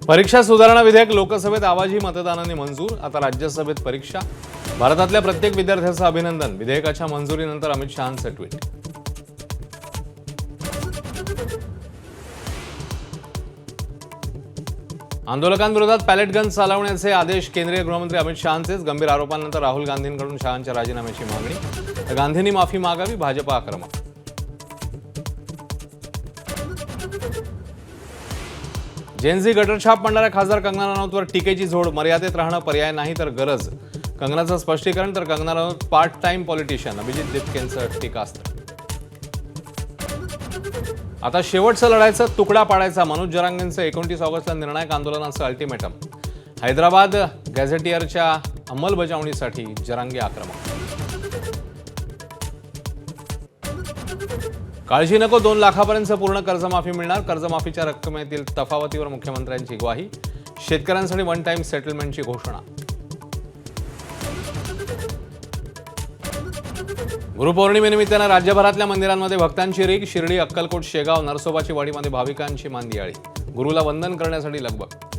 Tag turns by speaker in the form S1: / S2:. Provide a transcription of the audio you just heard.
S1: परीक्षा सुधारणा विधेयक लोकसभेत आवाजी मतदानाने मंजूर। आता राज्यसभेत परीक्षा। भारतातल्या प्रत्येक विद्यार्थ्याचं अभिनंदन। विधेयकाच्या मंजुरीनंतर अमित शहांचं ट्विट। आंदोलकांविरोधात पॅलेट गन चालवण्याचे आदेश केंद्रीय गृहमंत्री अमित शहांचेच। गंभीर आरोपांनंतर राहुल गांधींकडून शहांच्या राजीनाम्याची मागणी। गांधींनी माफी मागावी, भाजप आक्रमक। जेनझी गटरछाप मांडणाऱ्या खासदार कंगना रनौतवर टीकेची झोड। मर्यादेत राहणं पर्याय नाही तर गरज। कंगनाचं स्पष्टीकरण तर Kangana Ranaut part time politician. Abhijit दीपकेंचं टीकास्त्र। आता शेवटचं लढायचं, तुकडा पाडायचा। मनोज जरांगेंचं 29 ऑगस्टला निर्णायक आंदोलनाचं अल्टिमेटम। हैदराबाद गॅझेटियरच्या अंमलबजावणीसाठी जरांगे आक्रमक। काळजी नको, 2 लाखापर्यंत पूर्ण कर्जमाफी मिळणार। कर्जमाफीच्या रकमेतील तफावतीवर मुख्यमंत्र्यांची ग्वाही। शेतकऱ्यांसाठी वन टाइम सेटलमेंटची घोषणा। गुरुपौर्णिमेनिमित्तानं राज्यभरातल्या मंदिरांमध्ये भक्तांची रीघ। शिर्डी, अक्कलकोट, शेगाव, नरसोबाची वाडीमध्ये भाविकांची मांदियाळी। गुरुला वंदन करण्यासाठी लगबग।